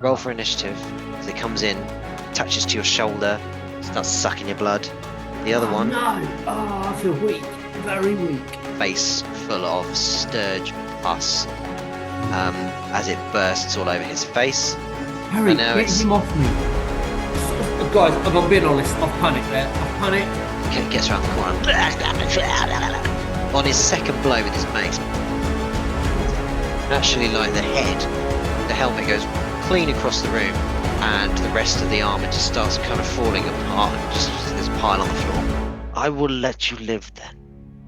Roll for initiative. As it comes in, attaches to your shoulder, starts sucking your blood. The other one, No! Oh, I feel weak. Very weak. face full of sturge pus, as it bursts all over his face. Harry, And now get it's him off me. Guys, I'm not being honest. I've panicked there. I've panicked. gets around the corner. On his second blow with his mace, naturally, like the helmet goes clean across the room, and the rest of the armor just starts kind of falling apart, and just there's a pile on the floor. I will let you live then.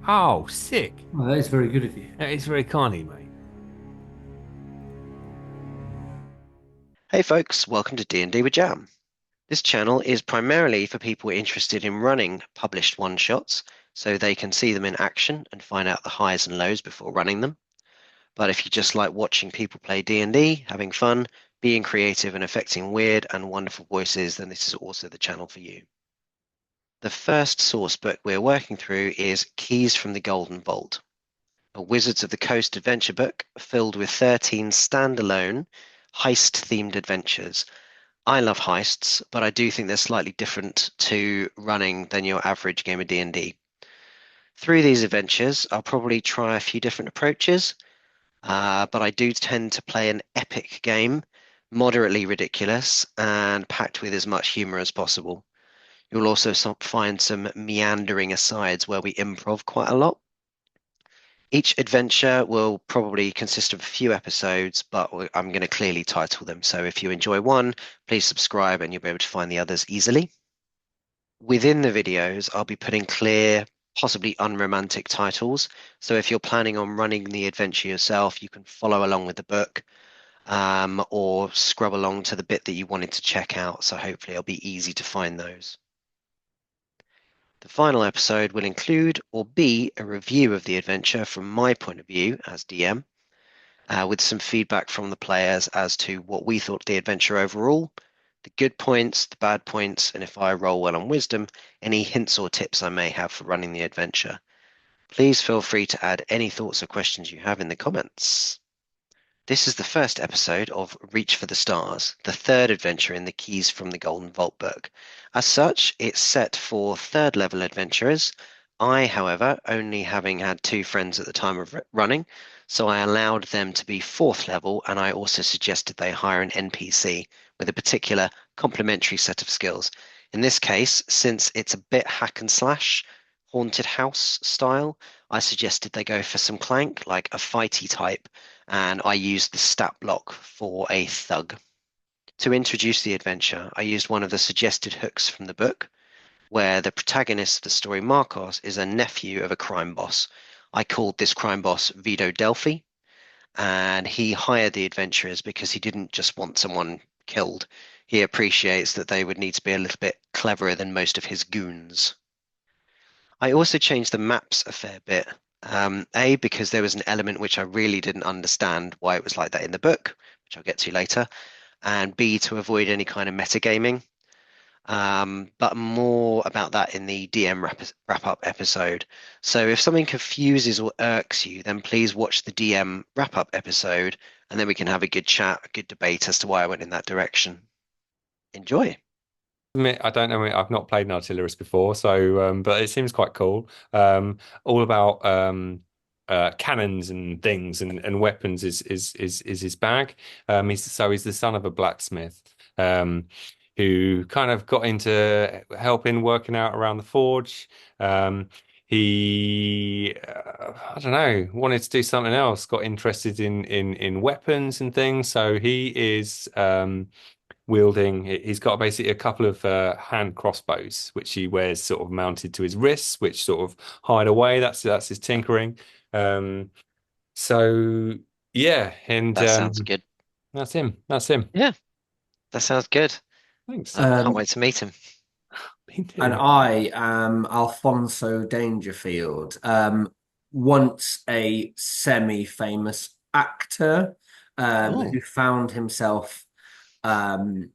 Oh, sick. Oh, that is very good of you. That is very kind of you, mate. Hey folks, welcome to D&D with Jam. This channel is primarily for people interested in running published one-shots, so they can see them in action and find out the highs and lows before running them. But if you just like watching people play D&D, having fun, being creative and affecting weird and wonderful voices, then this is also the channel for you. The first source book we're working through is Keys from the Golden Vault, a Wizards of the Coast adventure book filled with 13 standalone heist-themed adventures. I love heists, but I do think they're slightly different to running than your average game of D&D. Through these adventures, I'll probably try a few different approaches, but I do tend to play an epic game, moderately ridiculous, and packed with as much humor as possible. You'll also find some meandering asides where we improv quite a lot. Each adventure will probably consist of a few episodes, but I'm going to clearly title them. So if you enjoy one, please subscribe and you'll be able to find the others easily. Within the videos, I'll be putting clear, possibly unromantic titles. So if you're planning on running the adventure yourself, you can follow along with the book, or scrub along to the bit that you wanted to check out. So hopefully it'll be easy to find those. The final episode will include or be a review of the adventure from my point of view as DM, with some feedback from the players as to what we thought of the adventure overall, the good points, the bad points, and if I roll well on wisdom, any hints or tips I may have for running the adventure. Please feel free to add any thoughts or questions you have in the comments. This is the first episode of Reach for the Stars, the third adventure in the Keys from the Golden Vault book. As such, it's set for third level adventurers. I, however, only having had 2 friends at the time of running, so I allowed them to be 4th level, and I also suggested they hire an NPC with a particular complementary set of skills. In this case, since it's a bit hack and slash, haunted house style, I suggested they go for some clank, like a fighty type, and I used the stat block for a thug. To introduce the adventure, I used one of the suggested hooks from the book, where the protagonist of the story, Marcos, is a nephew of a crime boss. I called this crime boss Vito Delphi, and he hired the adventurers because he didn't just want someone killed. He appreciates that they would need to be a little bit cleverer than most of his goons. I also changed the maps a fair bit. A, because there was an element which I really didn't understand why it was like that in the book, which I'll get to later, and B, to avoid any kind of metagaming. But more about that in the DM wrap-up episode. So if something confuses or irks you, then please watch the DM wrap-up episode, and then we can have a good chat, a good debate as to why I went in that direction. Enjoy. I don't know. I've not played an artillerist before, so but it seems quite cool. All about cannons and things and weapons is his bag. He's the son of a blacksmith, who kind of got into helping working out around the forge. He I don't know, wanted to do something else, got interested in weapons and things. So he is wielding. He's got basically a couple of hand crossbows, which he wears sort of mounted to his wrists, which sort of hide away. That's his tinkering. So yeah, and That sounds good. that's him. That's him. Yeah, that sounds good. Thanks. Can't wait to meet him. Me too. And I am Alphonso Dangerfield, once a semi-famous actor, Oh, who found himself um,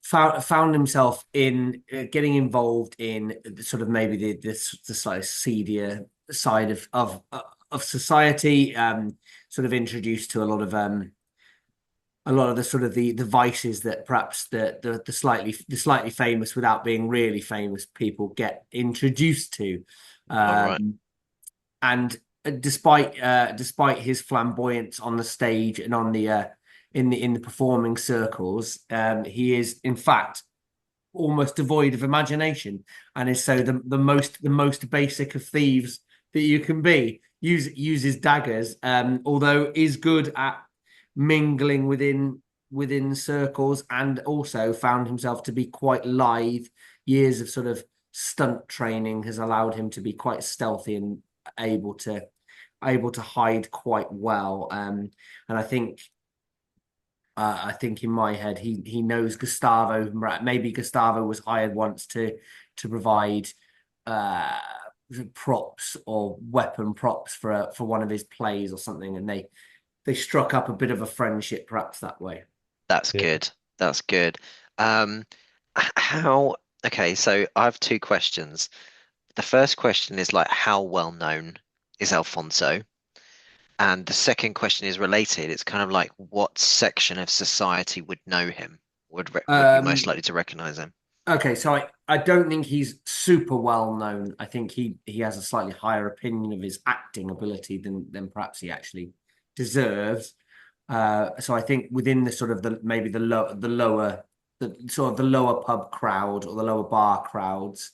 found himself in getting involved in sort of maybe the slightly seedier side of society. Sort of introduced to a lot of a lot of the sort of the vices that perhaps the slightly famous without being really famous people get introduced to. All right. And despite his flamboyance on the stage and on the in the performing circles, he is in fact almost devoid of imagination, and is so the most basic of thieves that you can be. Uses daggers, although is good at mingling within circles, and also found himself to be quite lithe. Years of sort of stunt training has allowed him to be quite stealthy and able to hide quite well. And I think in my head he knows Gustavo. Maybe Gustavo was hired once to provide props or weapon props for one of his plays or something, and they struck up a bit of a friendship perhaps that way. That's good. That's good. Okay, so I have two questions. The first question is like, how well known is Alfonso? And the second question is related. It's kind of like, what section of society would know him, would be most likely to recognize him? Okay, so I don't think he's super well known. I think he has a slightly higher opinion of his acting ability than perhaps he actually deserves. So I think within the sort of the lower pub crowd or the lower bar crowds,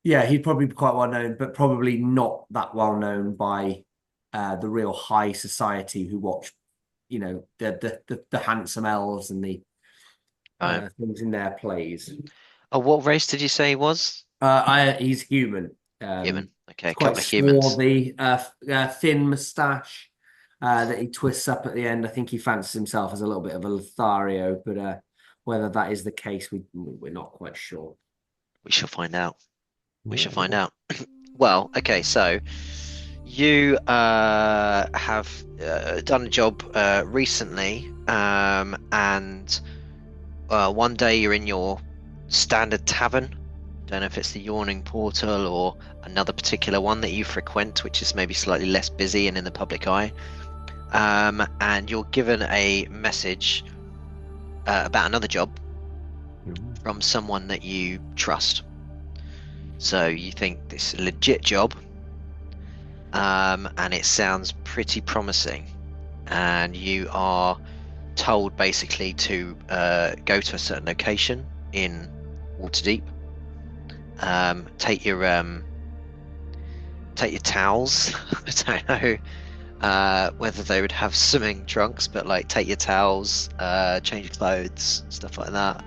yeah, he'd probably be quite well known, but probably not that well known by the real high society who watch, the handsome elves and the things in their plays. Oh, what race did you say he was? He's human. Human. Okay, a Quite couple of humans. swarthy, thin moustache that he twists up at the end. I think he fancies himself as a little bit of a Lothario, but whether that is the case, we're not quite sure. We shall find out. We shall find out. Well, okay, so you have done a job recently, and one day you're in your standard tavern. Don't know if it's the Yawning Portal or another particular one that you frequent, which is maybe slightly less busy and in the public eye. And you're given a message about another job from someone that you trust. So you think this is a legit job, and it sounds pretty promising. And you are told basically to go to a certain location in Waterdeep. Take your towels. I don't know whether they would have swimming trunks, but like take your towels, change your clothes, stuff like that.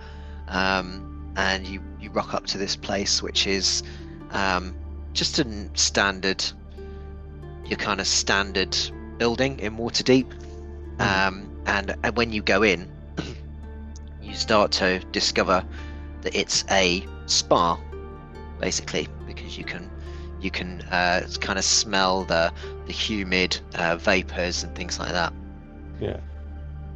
And you rock up to this place, which is just a standard, your kind of standard building in Waterdeep. And when you go in, you start to discover that it's a spa, basically, because you can kind of smell the humid vapors and things like that. Yeah.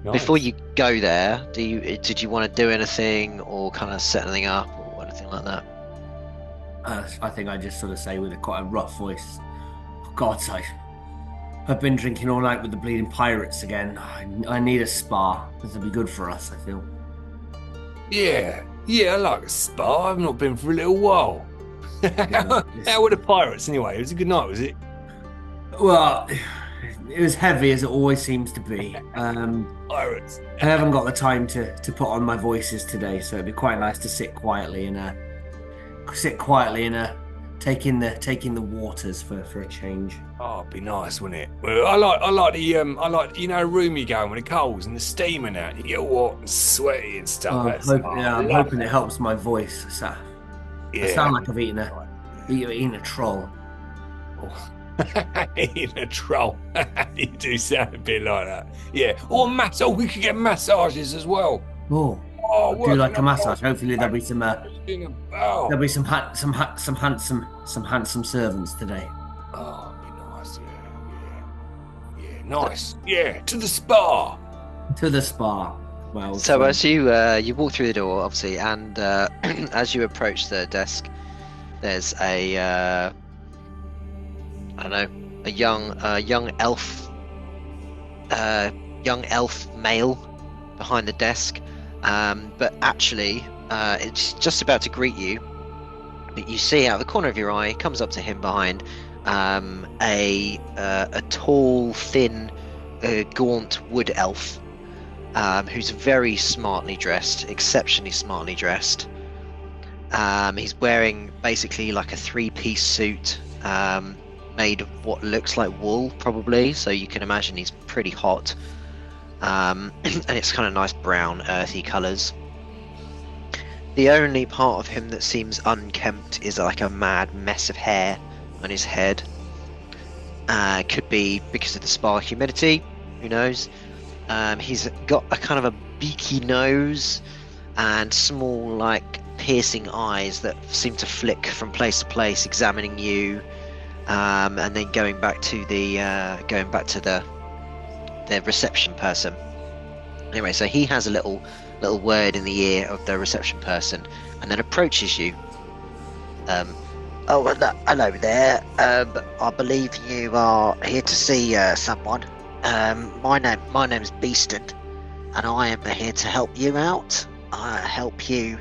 Nice. Before you go there, did you want to do anything or kind of set anything up or anything like that? I think I just sort of say with quite a rough voice, for God's sake, I've been drinking all night with the bleeding pirates again. I need a spa. This will be good for us, I feel. Yeah, I like a spa. I've not been for a little while. How were the pirates anyway? It was a good night, was it? Well, it was heavy as it always seems to be. Pirates. I haven't got the time to put on my voices today, so it'd be quite nice to sit quietly and take in the waters for a change. Oh, it'd be nice, wouldn't it? Well, I like the room you go in with the coals and the steam and that. You get hot and sweaty and stuff. I'm hoping it helps my voice. So I sound like I've eaten a troll. Eating a troll. You do sound a bit like that. Yeah. Or we could get massages as well. Oh, I do like a massage. Hopefully there'll be some handsome servants today. Oh, it'd be nice. Yeah. Nice. Yeah. To the spa. Well, so as you walk through the door, obviously, and as you approach the desk, there's a young elf young elf male behind the desk, but actually it's just about to greet you. But you see out of the corner of your eye, comes up to him behind, a tall, thin, gaunt wood elf, who's very smartly dressed, exceptionally smartly dressed. He's wearing basically like a three-piece suit, made of what looks like wool, probably. So you can imagine he's pretty hot, and it's kind of nice brown, earthy colours. The only part of him that seems unkempt is like a mad mess of hair on his head. Could be because of the spark humidity, who knows. He's got a kind of a beaky nose and small, like, piercing eyes that seem to flick from place to place, examining you, and then going back to the reception person. Anyway, so he has a little word in the ear of the reception person, and then approaches you. Oh, hello there. I believe you are here to see someone. My name's Beeston, and I am here to help you out. I help you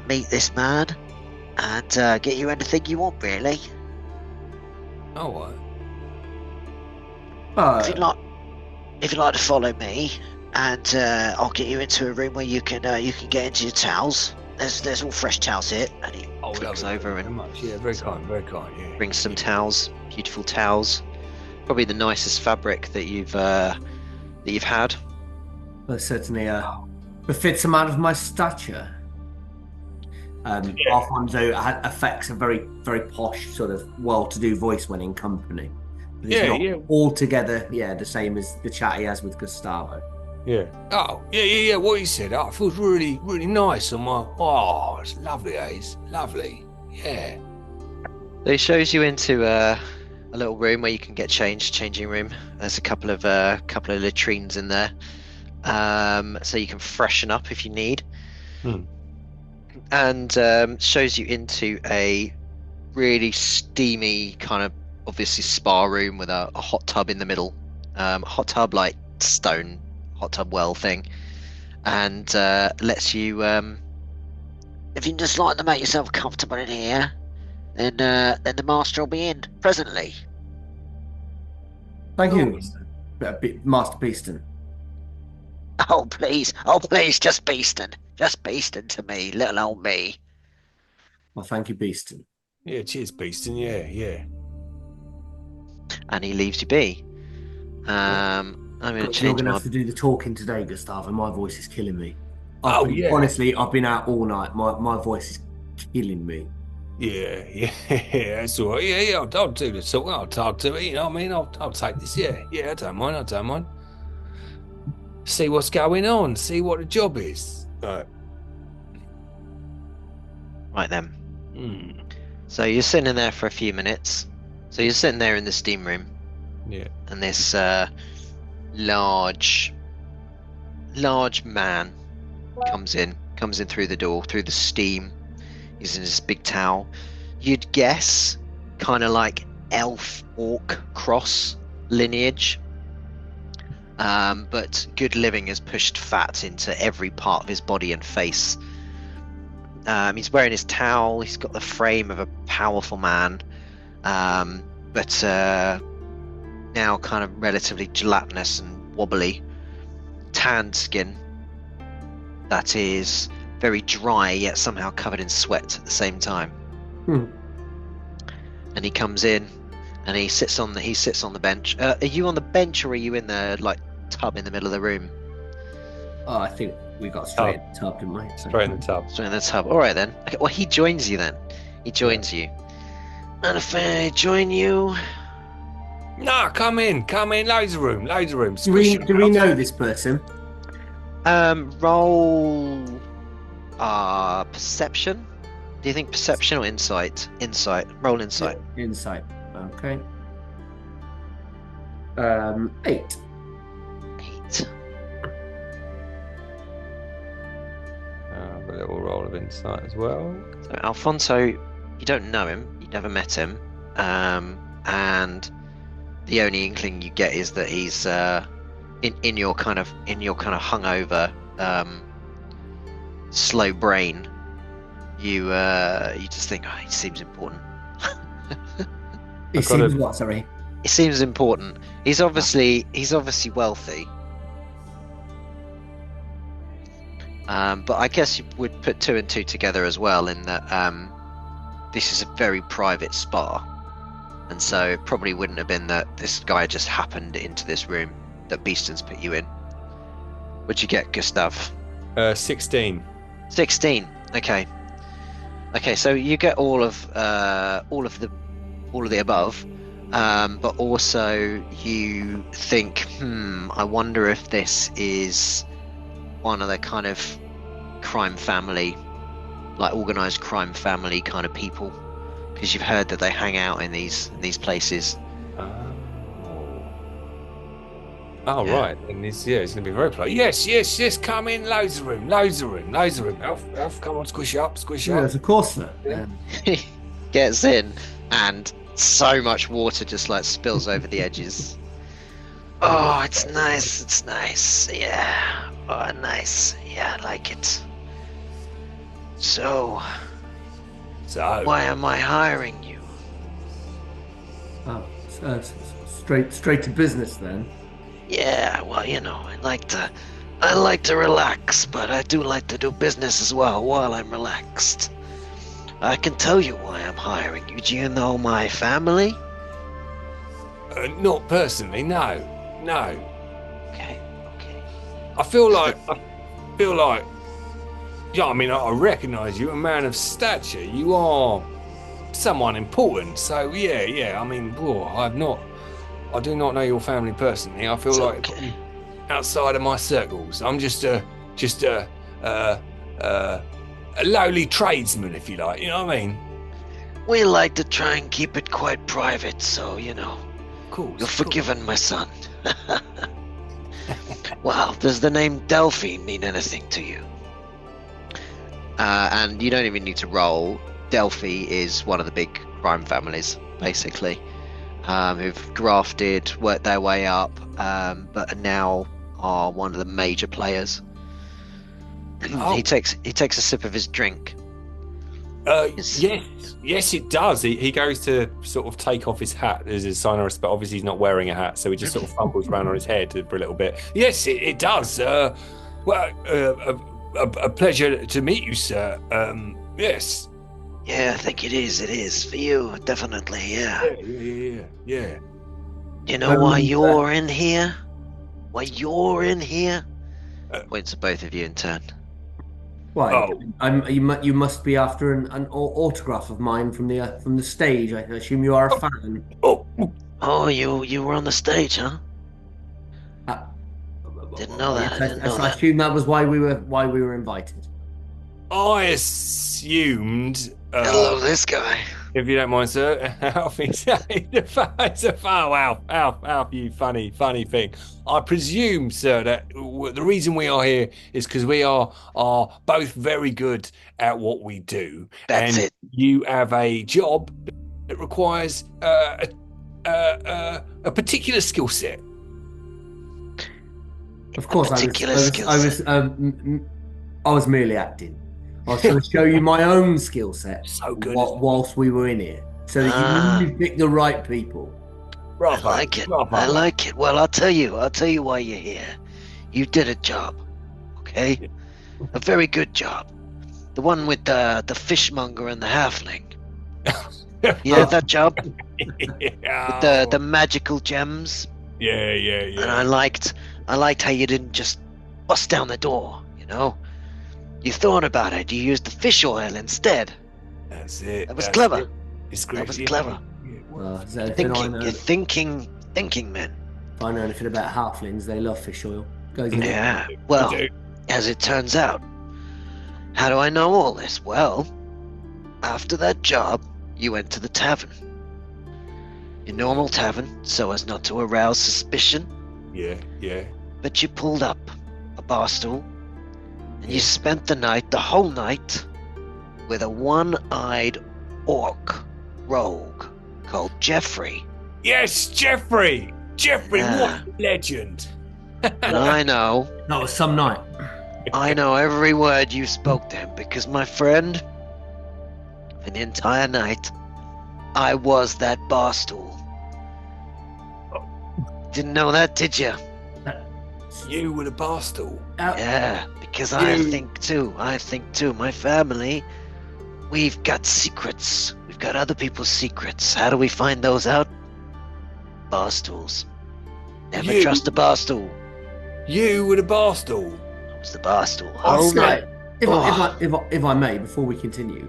meet this man and get you anything you want, really. Oh, what? If you'd like to follow me, and I'll get you into a room where you can get into your towels. There's all fresh towels here. And he Looks over and much. Yeah, very kind, yeah. brings some towels, beautiful towels, probably the nicest fabric that you've had. Well, certainly befits a man of my stature. Alfonso affects a very, very posh, sort of well-to-do voice when in company. But it's not altogether, the same as the chat he has with Gustavo. Yeah. Oh, yeah. What he said, it feels really, really nice on my. Oh, it's lovely, It's lovely. Yeah. So he shows you into a little room where you can get changing room. There's a couple of latrines in there, so you can freshen up if you need. And shows you into a really steamy kind of obviously spa room with a hot tub in the middle, hot tub like stone hot tub well thing, and lets you. If you'd just like to make yourself comfortable in here, then the master will be in presently. Thank you, Master Beeston. Oh please, just Beeston to me, little old me. Well, thank you, Beeston. Yeah, cheers, Beeston. Yeah. And he leaves you be. I'm going to change You're going to have to do the talking today, Gustavo. My voice is killing me. Honestly, I've been out all night. My voice is killing me. Yeah, that's all right. Yeah, I'll do the talk. I'll talk to it. You know what I mean? I'll take this. Yeah, I don't mind. See what's going on. See what the job is. Right then. So you're sitting in there for a few minutes. So you're sitting there in the steam room. Yeah. And this large man comes in through the door, through the steam. He's in this big towel. You'd guess kind of like elf orc cross lineage, but good living has pushed fat into every part of his body and face. He's wearing his towel. He's got the frame of a powerful man, but now kind of relatively gelatinous and wobbly, tanned skin that is very dry yet somehow covered in sweat at the same time. And he comes in and he sits on the bench. Are you on the bench or are you in the like tub in the middle of the room? Oh, I think we got straight in the tub, didn't we? Straight in the tub. Straight in the tub. All right then. Okay, well, he joins you then. He joins you. And if I join you. No, come in. Loads of room. Do we know this person? Roll perception. Do you think perception or insight? Insight. Roll insight. Yeah, insight. Okay. 8. A little roll of insight as well. So Alfonso, you don't know him. You never met him. And the only inkling you get is that he's in your kind of hungover, slow brain, you just think, oh, he seems important. He seems what? Sorry. He seems important. He's obviously wealthy. But I guess you would put two and two together as well, in that this is a very private spa, and so it probably wouldn't have been that this guy just happened into this room that Beeston's put you in. What'd you get, Gustav? 16. 16. Okay. So you get all of the above, but also you think, I wonder if this is one of the kind of crime family, like organized crime family kind of people, because you've heard that they hang out in these places. Oh, Yeah. right. And it's going to be very polite. Yes. Come in. Loads of room. Elf, come on, squish up. Yes, of course, sir. He gets in, and so much water just like spills over the edges. Oh, it's nice. Yeah. Oh, nice. Yeah, I like it. So, why am I hiring you? Oh, straight to business then. Yeah, well, I like to relax, but I do like to do business as well while I'm relaxed. I can tell you why I'm hiring you. Do you know my family? Not personally, no. Okay. I feel like, yeah, I mean, I recognise you, a man of stature. You are someone important. So, yeah. I mean, I do not know your family personally. I feel It's like okay. outside of my circles, I'm just a lowly tradesman, if you like. You know what I mean? We like to try and keep it quite private, so, Cool. you're forgiven, my son. Well, does the name Delphi mean anything to you? And you don't even need to roll. Delphi is one of the big crime families, basically, who've grafted, worked their way up, but now are one of the major players. Oh. He takes a sip of his drink. Yes, it does. He goes to sort of take off his hat as a sign of respect. Obviously, he's not wearing a hat, so he just sort of fumbles around on his head for a little bit. Yes, it does. A pleasure to meet you, sir. Yes. Yeah, I think it is. It is for you, definitely. Yeah. Yeah. You know why you're in here? Why you're in here? Points at both of you in turn. Why? You must be after an autograph of mine from the stage. I assume you are a fan. Oh, you were on the stage, huh? Didn't know that. I didn't know I that. assume that was why we were invited. I assumed. Hello, this guy. If you don't mind, sir, Alf, it's Alf, you funny thing. I presume, sir, that the reason we are here is because we are both very good at what we do. That's it. You have a job that requires a particular skill set. Of course, I was merely acting. I was going to show you my own skill set. So good. Whilst we were in here, so that you pick the right people. Bravo, I like it. bravo. I like it. Well, I'll tell you why you're here. You did a job, okay? A very good job. The one with the fishmonger and the halfling. You had that job? With the magical gems. Yeah. And I liked how you didn't just bust down the door, You thought about it. You used the fish oil instead. That's it. That was clever. It. It's great. That was clever. Is there anything I know? You're thinking men. If I know anything about halflings, they love fish oil. Goes in Yeah. Well, as it turns out, how do I know all this? Well, after that job, you went to the tavern. Your normal tavern, so as not to arouse suspicion. Yeah. But you pulled up a bar stool, and you spent the whole night, with a one-eyed orc rogue called Jeffrey. Yes, Jeffrey, Yeah. what a legend. And I know That was some night. every word you spoke to him because, my friend, for the entire night, I was that bar stool. Didn't know that, did you? You were the bar stool. Yeah, because I think too. My family, we've got secrets. We've got other people's secrets. How do we find those out? Bar stools. Never trust a bar stool. You were the bar stool. I was the bar stool. Oh, Right. if I may, before we continue,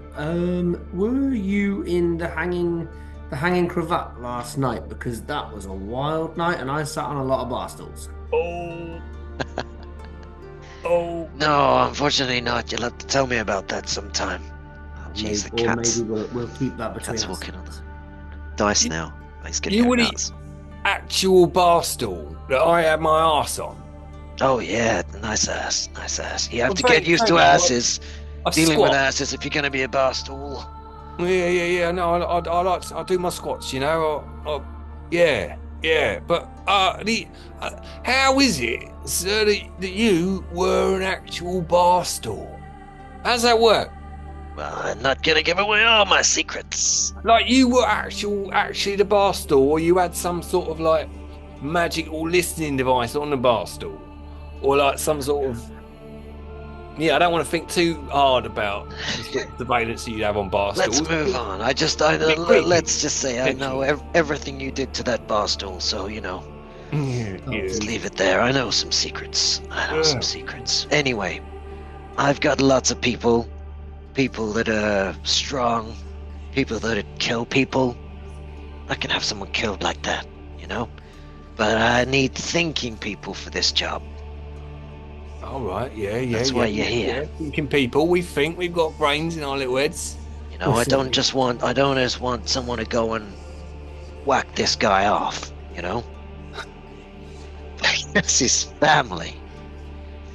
were you in the hanging cravat last night? Because that was a wild night, and I sat on a lot of bar stools. Oh. Oh. No, unfortunately not. You'll have to tell me about that sometime. Oh, jeez, the cats. Maybe we'll keep that between Cats us. walking on the dice now. He's getting You would nuts. Actual bar stool that I had my arse on. Oh yeah, nice ass. You have Well, to get used to thank you. asses. I Dealing squat. with asses if you're going to be a bar stool. Yeah. No, I do my squats. You know. Yeah. But how is it, sir, that you were an actual bar stool? How's that work? Well, I'm not going to give away all my secrets. Like you were actually the bar stool, or you had some sort of like magical listening device on the bar stool, or like some sort of. Yeah, I don't want to think too hard about the sort of surveillance you have on bar stools. Let's move on. Let's just say I know everything you did to that bar stool, so you know. Yeah. Just leave it there. I know some secrets. Anyway, I've got lots of people that are strong, people that kill people. I can have someone killed like that, you know? But I need thinking people for this job. All right, yeah. That's why you're here. Yeah. Thinking people, we think we've got brains in our little heads. You know, I don't just want someone to go and whack this guy off, you know? It's his family.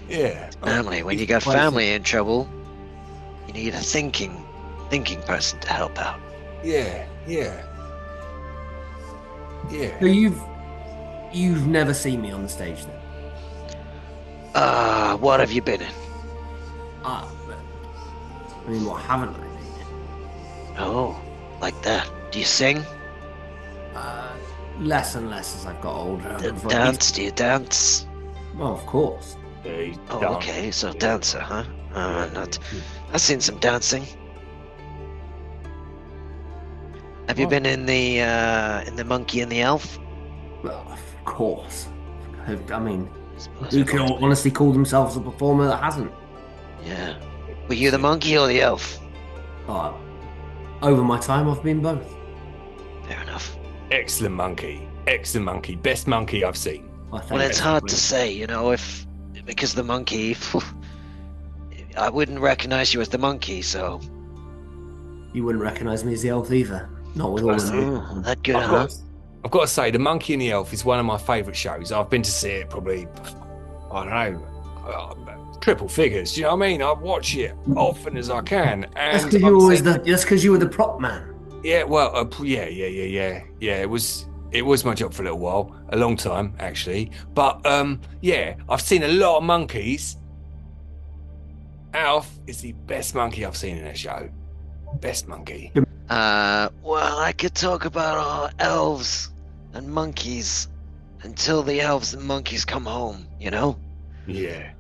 Yeah. Family. When you got family in trouble, you need a thinking person to help out. Yeah. So you've never seen me on the stage then? What have you been in? I mean, what haven't I been Oh, like that. Do you sing? in? Less and less as I've got older. Dance? Do you dance? Well, of course. Oh, okay. So dancer, huh? Not. I've seen some dancing. Have you been in the Monkey and the Elf? Well, of course. I mean, who can honestly call themselves a performer that hasn't? Yeah. Were you the monkey or the elf? Over my time, I've been both. Fair enough. Excellent monkey. Best monkey I've seen. Well, it's hard to say, you know, because the monkey, I wouldn't recognize you as the monkey, so. You wouldn't recognize me as the elf either. Not with all the That good, huh? I've got to say, The Monkey and the Elf is one of my favourite shows. I've been to see it probably, I don't know, triple figures. Do you know what I mean? I watch it often as I can. And that's because you were the prop man. Yeah, well, yeah. It was my job for a little while, a long time actually. But yeah, I've seen a lot of monkeys. Alf is the best monkey I've seen in a show. Best monkey. Well, I could talk about elves and monkeys until the elves and monkeys come home, you know? Yeah.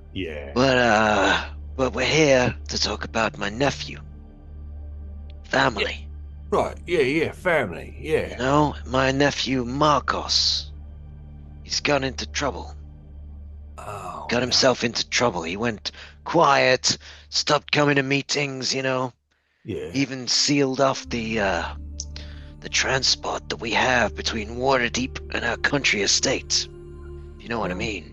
But we're here to talk about my nephew. Family. Yeah. Right, yeah, family, yeah. You know, my nephew Marcos. He's got into trouble. Oh. Got himself into trouble. He went quiet, stopped coming to meetings, you know? Yeah. Even sealed off the transport that we have between Waterdeep and our country estate. If you know what I mean.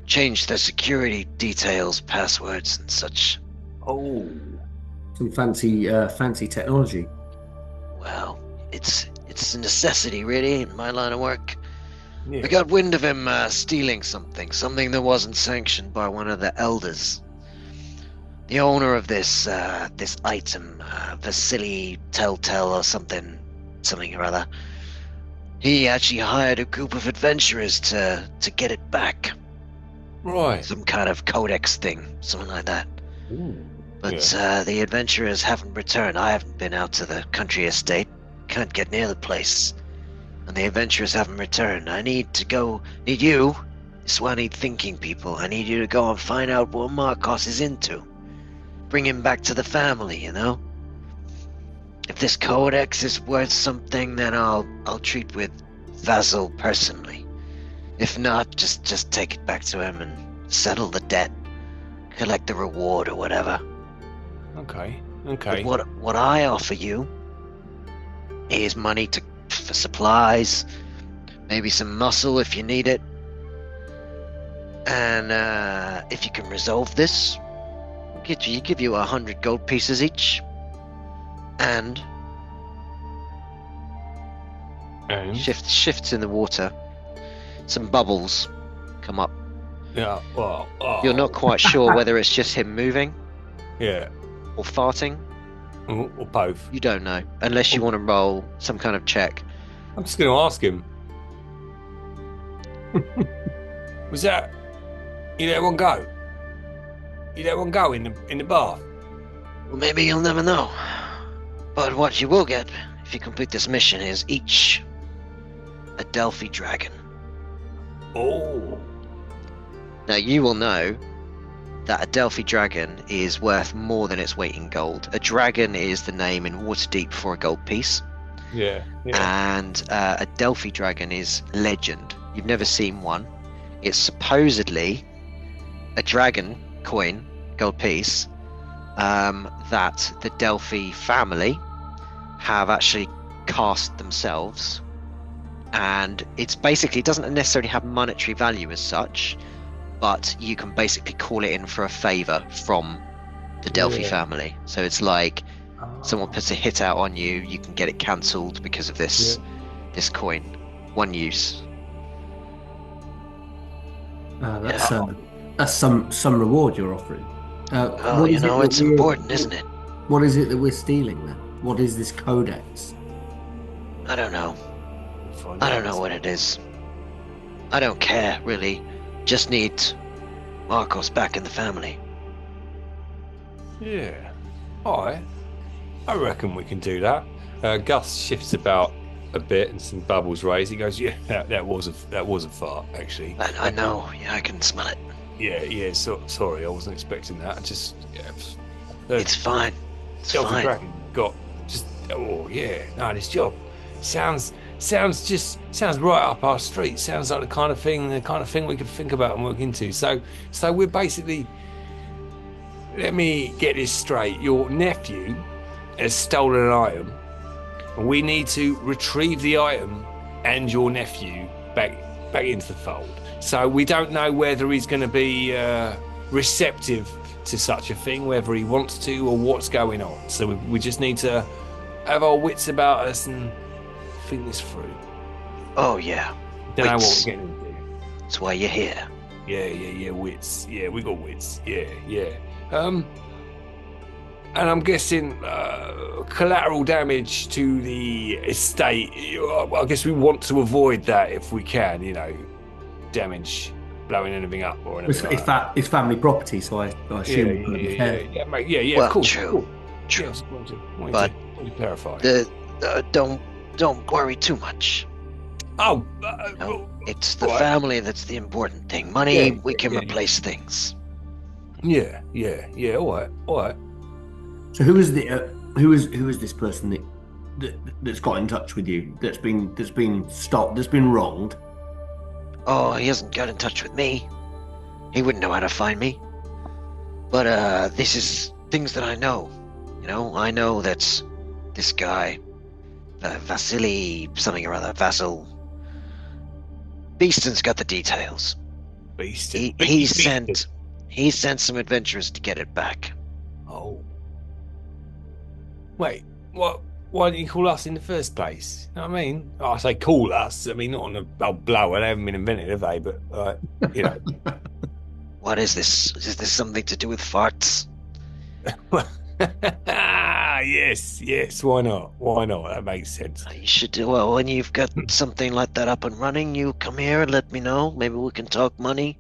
Changed the security details, passwords, and such. Oh. Some fancy technology. Well, it's a necessity, really, in my line of work. Yeah. I got wind of him stealing something that wasn't sanctioned by one of the elders. The owner of this item, Vasily Telltale or something or other, He actually hired a group of adventurers to get it back. Right. Some kind of Codex thing, something like that. Ooh. But Yeah. the adventurers haven't returned. I haven't been out to the country estate. Can't get near the place. And the adventurers haven't returned. I need you. This is why I need thinking people. I need you to go and find out what Marcos is into. Bring him back to the family, you know? If this Codex is worth something, then I'll treat with Vasil personally. If not, just take it back to him and settle the debt. Collect the reward or whatever. Okay. But what I offer you is money for supplies, maybe some muscle if you need it. And if you can resolve this, give you 100 gold pieces each. And shifts in the water. Some bubbles come up. Yeah. Well. You're not quite sure whether it's just him moving Yeah. or farting. Or both. You don't know, unless you want to roll some kind of check. I'm just going to ask him. Was that? You let one go? You let one go in the bath? Well, maybe you'll never know. But what you will get if you complete this mission is each a Delphi dragon. Oh. Now you will know that a Delphi dragon is worth more than its weight in gold. A dragon is the name in Waterdeep for a gold piece. Yeah. And a Delphi dragon is legend. You've never seen one. It's supposedly a dragon coin, gold piece, that the Delphi family have actually cast themselves. And it doesn't necessarily have monetary value as such, but you can basically call it in for a favor from the Delphi family. So it's like someone puts a hit out on you, you can get it cancelled because of this coin. One use. That's some reward you're offering. It's important, isn't it? What is it that we're stealing then? What is this Codex? I don't know. I don't know what it is. I don't care, really. Just need Marcos back in the family. Yeah. Alright. I reckon we can do that. Gus shifts about a bit and some bubbles raise. He goes, "Yeah, that was a fart, actually." I know. Yeah, I can smell it. Yeah. So sorry, I wasn't expecting that. I just It's fine. It's Delphi fine. Dragon got just this job sounds right up our street. Sounds like the kind of thing we could think about and look into. So we're basically, let me get this straight. Your nephew has stolen an item, and we need to retrieve the item and your nephew back into the fold. So we don't know whether he's going to be receptive to such a thing, whether he wants to or what's going on. So we just need to have our wits about us and think this through. Oh, yeah. Don't know what Wits. we're getting into. That's why you're here. Yeah, wits. Yeah, we got wits. Yeah. And I'm guessing collateral damage to the estate. I guess we want to avoid that if we can. Damage, blowing anything up or anything. It's family property, so I assume. Yeah. Well, Of course. true. True. But to clarify. Don't worry too much. Oh, No, it's the right. family that's the important thing. Money, Yeah, we can yeah. replace things. Yeah. All right. So who is this person that's got in touch with you? That's been stopped. That's been wronged. Oh, he hasn't got in touch with me. He wouldn't know how to find me. But this is things that I know. I know that this guy, Vasily something or other, Vasil. Beeston's got the details. Beasted. He sent some adventurers to get it back. Oh. Wait, what? Why didn't you call us in the first place? You know what I mean? I say call us. I mean, not on a old blower. They haven't been invented, have they? But, What is this? Is this something to do with farts? Yes. Why not? Why not? That makes sense. You should do well when you've got something like that up and running. You come here and let me know. Maybe we can talk money.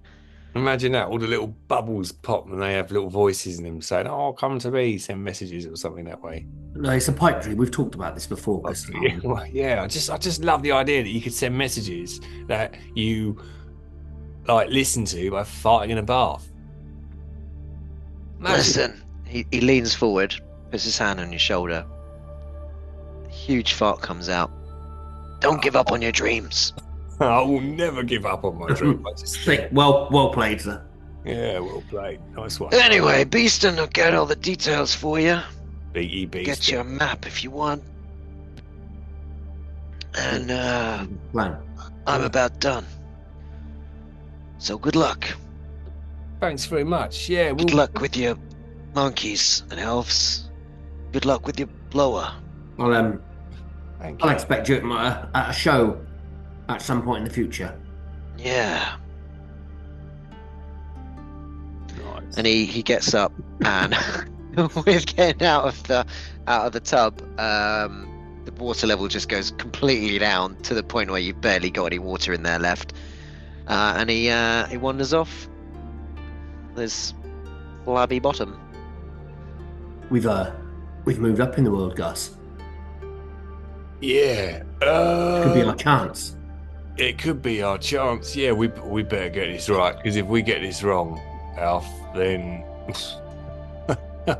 Imagine that, all the little bubbles pop and they have little voices in them saying, "Oh, come to me," send messages or something that way. No, it's a pipe dream. We've talked about this before, Gustavo. Yeah, I just love the idea that you could send messages that you like listen to by farting in a bath. Listen, he leans forward, puts his hand on your shoulder. A huge fart comes out. Don't give up on your dreams. I will never give up on my dream. I just Well played, sir. Yeah, well played. Nice one. Anyway, Beeston will get all the details for you. Beast. Get you a map if you want. And Plan. I'm about done. So good luck. Thanks very much. Yeah, Good luck with your monkeys and elves. Good luck with your blower. I'll Thank you. expect you at a show at some point in the future. Yeah. Nice. And he gets up and with getting out of the tub, the water level just goes completely down to the point where you've barely got any water in there left. And he wanders off. There's flabby bottom. We've moved up in the world, Gus. Yeah. Could be our chance. It could be our chance. Yeah, we better get this right, because if we get this wrong, Alf, then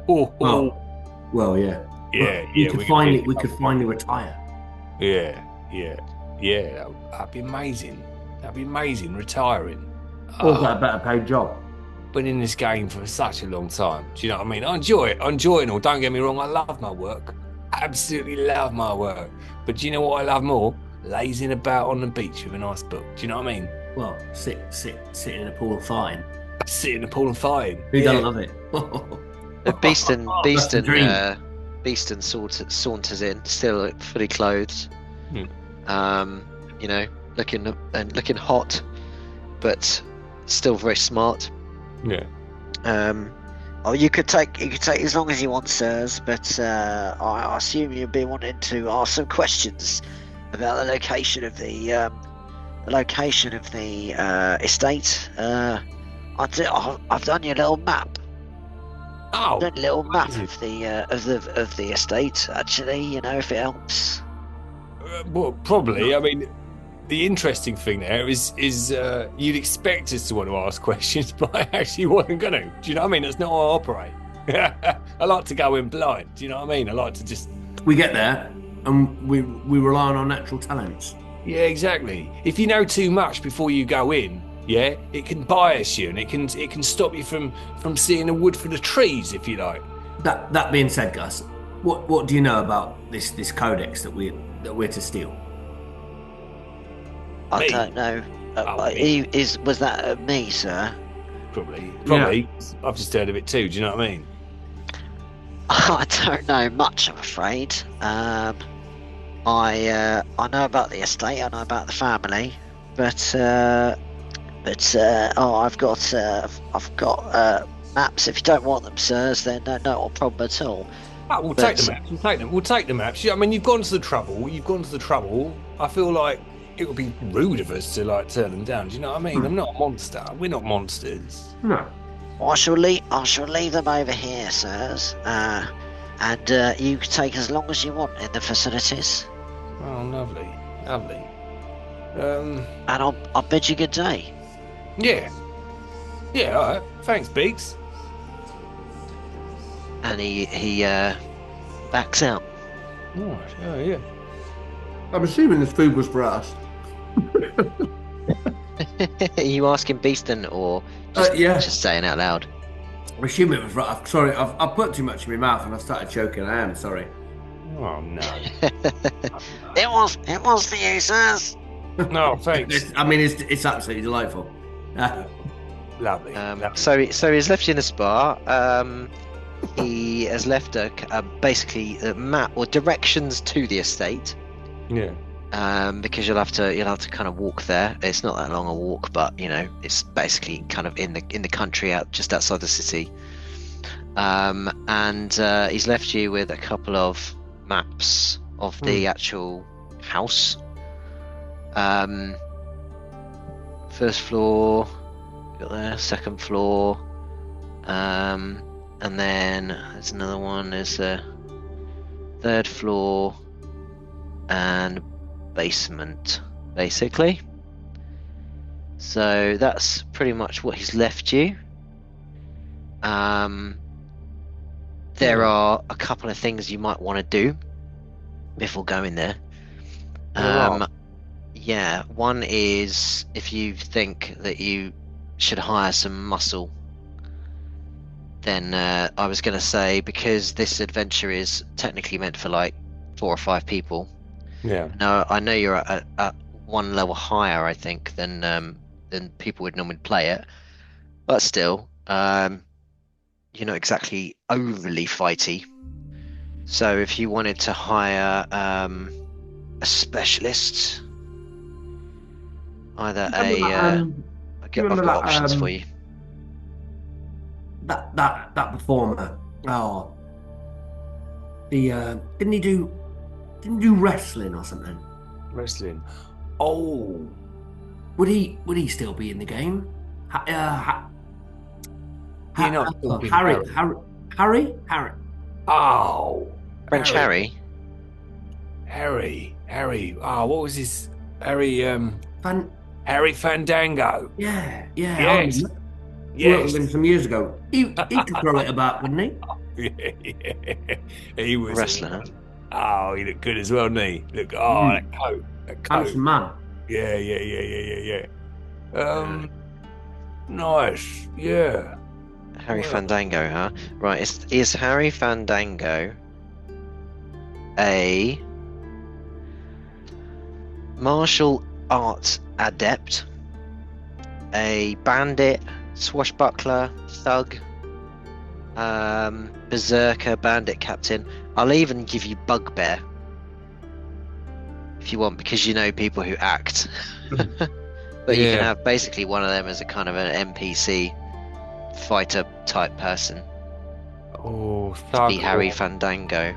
Well, yeah. We could finally retire. Yeah. That'd be amazing. Retiring. Or get a better paid job. Been in this game for such a long time. Do you know what I mean? I enjoy it. I enjoy it all. Don't get me wrong. I love my work. Absolutely love my work. But do you know what I love more? Lazing about on the beach with a nice book. Do you know what I mean? Well, sit in a pool of fine. Sit in the pool and fighting. Who doesn't love it? Beeston dream. Beeston saunters in, still fully clothed. Looking hot, but still very smart. Yeah. You could take as long as you want, sirs, but I assume you'll be wanting to ask some questions about the location of the estate. I've done your little map. Oh, I've done a little map amazing. of the estate. Actually, if it helps. Well, probably. I mean, the interesting thing there is you'd expect us to want to ask questions, but I actually wasn't going to. Do you know what I mean? That's not how I operate. I like to go in blind. Do you know what I mean? I like to just. We get there, and we rely on our natural talents. Yeah, exactly. If you know too much before you go in, yeah, it can bias you, and it can stop you from seeing the wood for the trees, if you like. That being said, Gus, what do you know about this codex that we're to steal? I Me? don't know. Me. Was that me, sir? Probably. Yeah. I've just heard of it too. Do you know what I mean? I don't know much, I'm afraid. I know about the estate. I know about the family, but I've got maps. If you don't want them, sirs, then no problem at all. Oh, we'll take the maps. We'll take the maps. I mean, you've gone to the trouble. I feel like it would be rude of us to turn them down. Do you know what I mean? I'm not a monster. We're not monsters. No. I shall leave them over here, sirs. And you can take as long as you want in the facilities. Oh, lovely. And I'll bid you good day. Yeah, all right. Thanks, Beaks. And he backs out. Right. Oh, yeah. I'm assuming this food was for us. Are you asking Beeston or just saying out loud? I assume it was for us. Sorry, I've put too much in my mouth and I started choking. I am sorry. Oh no. It was for you, sirs. No, thanks. It's absolutely delightful. Lovely. So he's left you in the spa. He has left basically a map or directions to the estate. Yeah. Because you'll have to kind of walk there. It's not that long a walk, but it's basically kind of in the country, just outside the city. And he's left you with a couple of maps of the actual house. First floor, got there. Second floor, and then there's another one. There's a third floor and basement, basically. So that's pretty much what he's left you. There are a couple of things you might want to do before going there. Yeah, one is if you think that you should hire some muscle, then I was going to say, because this adventure is technically meant for like 4 or 5 people. Yeah. Now, I know you're at one level higher, I think, than people would normally play it, but still, you're not exactly overly fighty. So if you wanted to hire a specialist, either I've got options for you. That performer. Oh, didn't he do wrestling or something? Wrestling. Oh, would he still be in the game? Harry. Oh, French Harry. Harry. Oh, what was his Harry? Harry Fandango. Yeah. Yes. Worked with him some years ago. He could throw it about, wouldn't he? Yeah. He was Wrestler. Oh, he looked good as well, didn't he? Look, that coat. Handsome man. Yeah. Nice. Yeah. Harry Fandango, huh? Right, is Harry Fandango a martial arts adept, a bandit, swashbuckler, thug, berserker, bandit captain? I'll even give you bugbear if you want, because you know people who act. But you can have basically one of them as a kind of an NPC fighter type person. Oh, thug. Be Harry Fandango.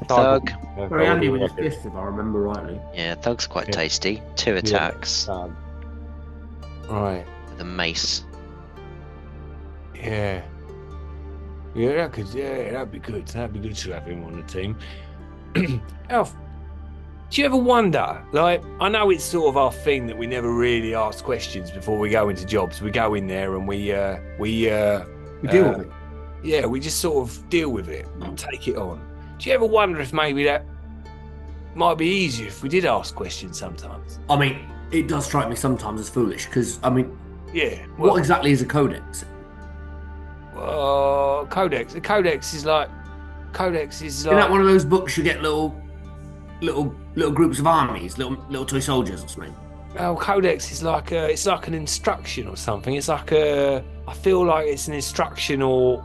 Thug. Very handy with his fist, if I remember rightly. Yeah, thug's quite tasty. 2 attacks. Right. With a mace. Yeah, that'd be good. That'd be good to have him on the team. Alf, do you ever wonder, like, I know it's sort of our thing that we never really ask questions before we go into jobs. We go in there and we deal with it. Yeah, we just sort of deal with it and take it on. Do you ever wonder if maybe that might be easier if we did ask questions sometimes? I mean, it does strike me sometimes as foolish, because, I mean, what exactly is a codex? Codex. The Codex is like. Isn't that one of those books you get little groups of armies, little toy soldiers or something? Well, Codex is like it's like an instruction or something. It's like I feel like it's an instruction or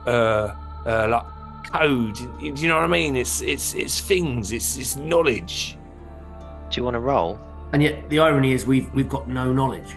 like code. Do you know what I mean? It's things. It's knowledge. Do you want to roll? And yet the irony is we've got no knowledge.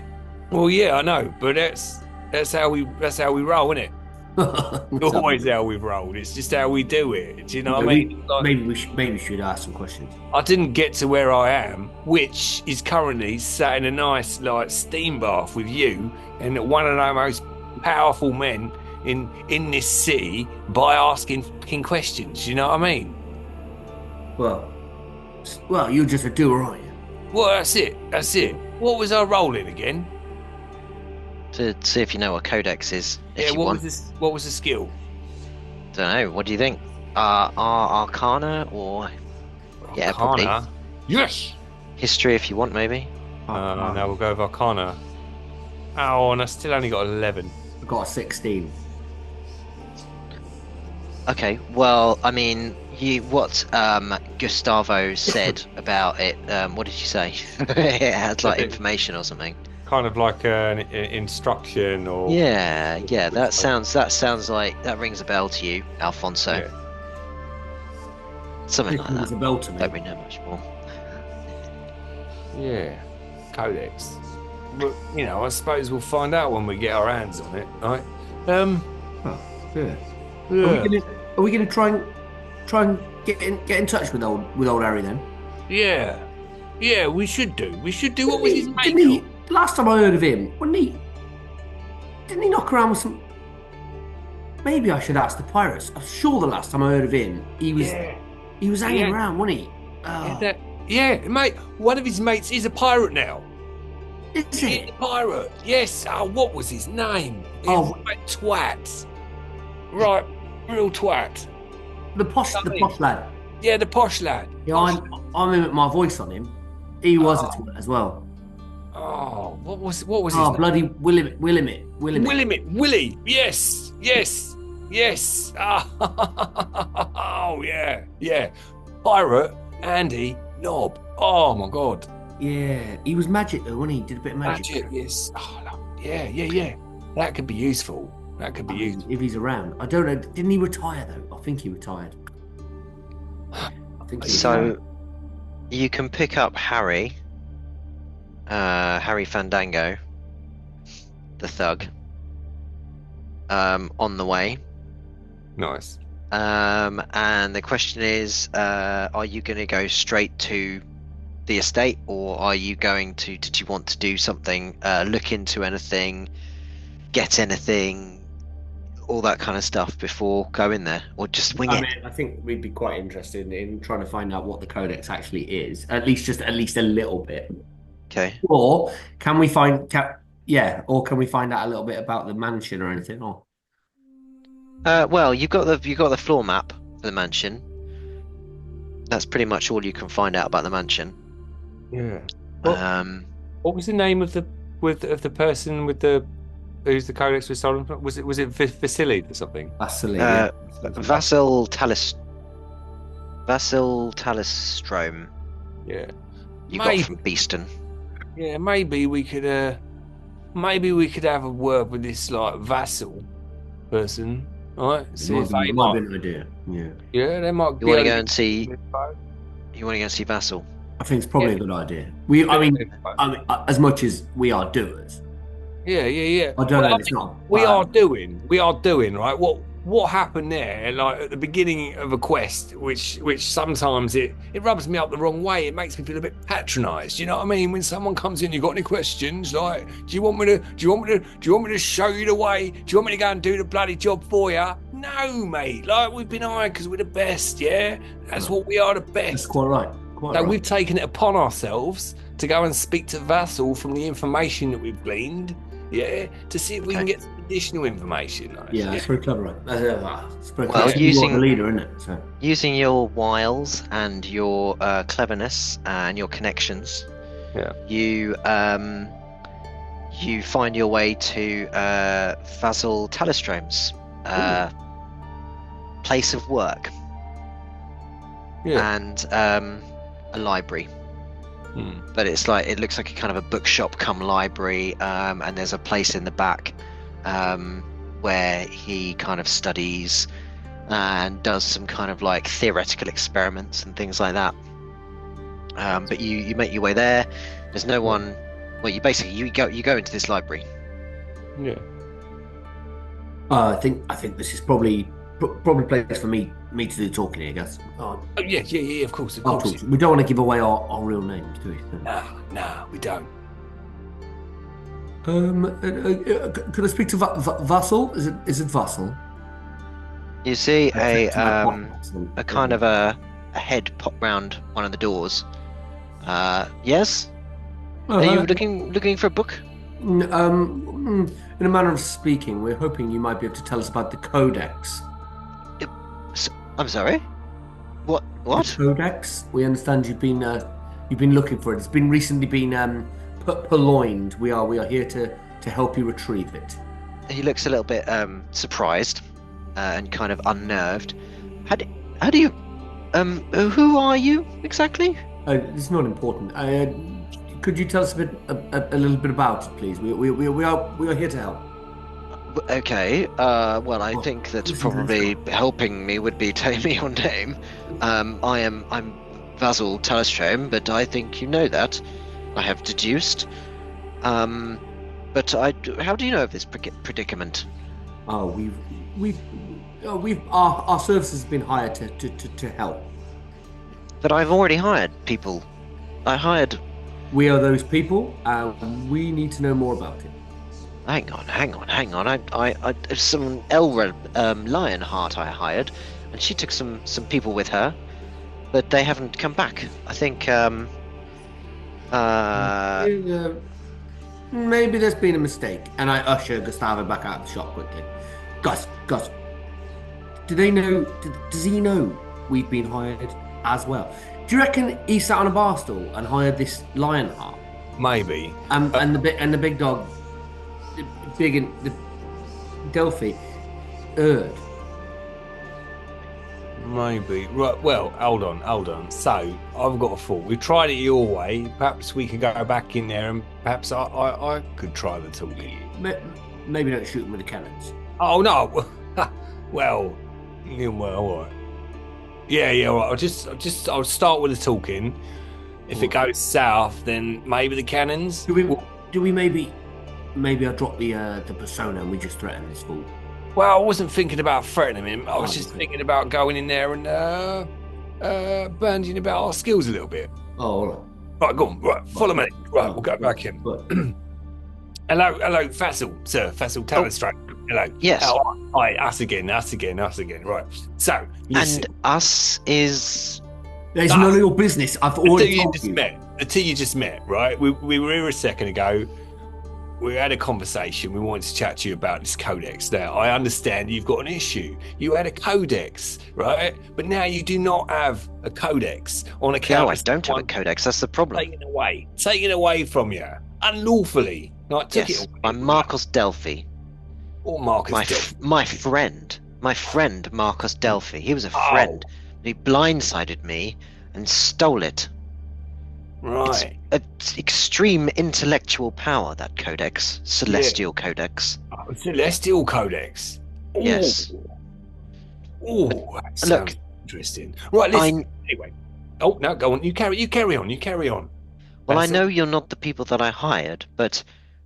Well, yeah, I know, but that's how we roll, isn't it? Always how we've rolled. It's just how we do it. Do you know what I mean? Maybe we should ask some questions. I didn't get to where I am, which is currently sat in a nice like steam bath with you and one of the most powerful men in this city by asking fucking questions. You know what I mean? Well, you're just a doer, aren't you? Well, that's it. What was I rolling again? To see if you know what Codex is. What was the skill? Don't know. What do you think? Arcana or Arcana? Probably. Yes. History, if you want, maybe. No, we'll go with Arcana. Oh, and I still only got 11. I got a 16. Okay. Well, I mean, what Gustavo said about it. What did you say? It had like information or something. Kind of like an instruction or yeah, that sounds like that rings a bell to you, Alphonso. Something like that. A bell to me. Don't really know much more. Yeah, Codex. But I suppose we'll find out when we get our hands on it, right? Oh, yeah. Yeah. Are we gonna try and get in touch with old Harry then? Yeah. Yeah, we should do. We should do. What was his Didn't name? he? Last time I heard of him, wasn't he? Didn't he knock around with some? Maybe I should ask the pirates. I'm sure the last time I heard of him, he was hanging Yeah. around, wasn't he? Mate. One of his mates is a pirate now. Is He's it? a pirate. Yes. Oh, what was his name? Oh. Right, twat. Right, real twat. The posh lad. Yeah, the posh lad. Yeah, I mimic my voice on him. He was a twat as well. Oh, what was his name? Bloody Willimit. Willie. Yes. Oh, yeah. Pirate Andy Knob. Oh my God. Yeah, he was magic though, wasn't he? Did a bit of magic. Yes. Oh, no. Yeah. That could be useful. If he's around. I don't know. Didn't he retire though? I think he retired. So you can pick up Harry Fandango, the thug, on the way. Nice. And the question is, are you going to go straight to the estate, or are you going to? Did you want to do something? Look into anything, get anything, all that kind of stuff before going there, or just wing it? I think we'd be quite interested in trying to find out what the Codex actually is, at least a little bit. Okay. Or can we find out a little bit about the mansion or anything? Or well, you've got the floor map for the mansion. That's pretty much all you can find out about the mansion. Yeah. What was the name of the person with the who's the Codex was stolen from? Was it Vasily or something? Vasily. Vasil Talistrome. Yeah. You got from Beeston. Yeah, maybe we could have a word with this like Vasil person, right? See if they might be an idea. Yeah. Yeah, they might. You want to go and see? You want to go and see Vasil? I think it's probably a good idea. I mean, as much as we are doers. Yeah. I don't know. It's not. We are doing right. What happened there? Like at the beginning of a quest, which sometimes it rubs me up the wrong way. It makes me feel a bit patronised. You know what I mean? When someone comes in, you got any questions? Like, do you want me to show you the way? Do you want me to go and do the bloody job for you? No, mate. Like we've been hired because we're the best. Yeah, that's what we are, the best. That's quite right. We've taken it upon ourselves to go and speak to Vasil from the information that we've gleaned. Yeah, to see if we can get some additional information. Yeah, that's very clever, right? Well, using the leader, isn't it? So. Using your wiles and your cleverness and your connections, you find your way to Vasil Talistrome's place of work and a library. But it looks like a kind of a bookshop come library, and there's a place in the back where he kind of studies and does some kind of like theoretical experiments and things like that. But you make your way there. There's no one. Well, you go into this library. Yeah. I think this is probably place for me to do the talking here, guys. Yeah, of course. We don't want to give away our real names, do we? No, we don't. Could I speak to Vasil? Is it Vasil? You see a kind of a head pop round one of the doors. Yes. Are you looking for a book? In a manner of speaking, we're hoping you might be able to tell us about the Codex. I'm sorry. What? The Codex. We understand you've been looking for it. It's been recently been purloined. We are here to help you retrieve it. He looks a little bit surprised and kind of unnerved. How do you? Who are you exactly? It's not important. Could you tell us a little bit about it, please? We are here to help. Okay. Well, I think that probably helping me would be telling me your name. I'm Vasil Talistrome, but I think you know that. I have deduced. But how do you know of this predicament? Oh, our service has been hired to help. But I've already hired people. I hired. We are those people, and we need to know more about it. Hang on. I some Lionheart I hired, and she took some people with her, but they haven't come back. I think Maybe there's been a mistake, and I usher Gustavo back out of the shop quickly. Gus, do they know? Does he know we've been hired as well? Do you reckon he sat on a bar stool and hired this Lionheart? Maybe. And the big dog, the Delphi, Erd. Maybe. Right. Well, hold on. So I've got a thought. We've tried it your way. Perhaps we can go back in there, and perhaps I could try the talking. Maybe don't shoot him with the cannons. Oh no. Well, all right. Yeah. All right. I'll start with the talking. If it goes south, then maybe the cannons. Do we maybe I'll drop the persona and we just threaten this fool? Well, I wasn't thinking about threatening him. I was just thinking about going in there and banding about our skills a little bit. Oh, all right. Right, go on. Right, follow me. Right, we'll go back in. Hello, Vasil, sir. Vasil Talistrome. Hello. Yes. Hi, us again. Right. So, listen. And us is. There's none of your business. I've already told you. The two you just met, right? We were here a second ago. We had a conversation. We wanted to chat to you about this codex. Now, I understand you've got an issue. You had a codex, right? But now you do not have a codex on account. No, I don't have a codex. That's the problem. Taken away from you unlawfully. Like, took Yes, it away. by Marcus Delphi. Or Marcus Delphi. My friend Marcus Delphi. He was a friend. He blindsided me and stole it. Right. It's extreme intellectual power, that codex. Celestial codex. Oh, Celestial Codex. Ooh. Yes. Oh, that sounds interesting. Right, listen. Anyway. Oh, no, go on. You carry on. Well, I know you're not the people that I hired, but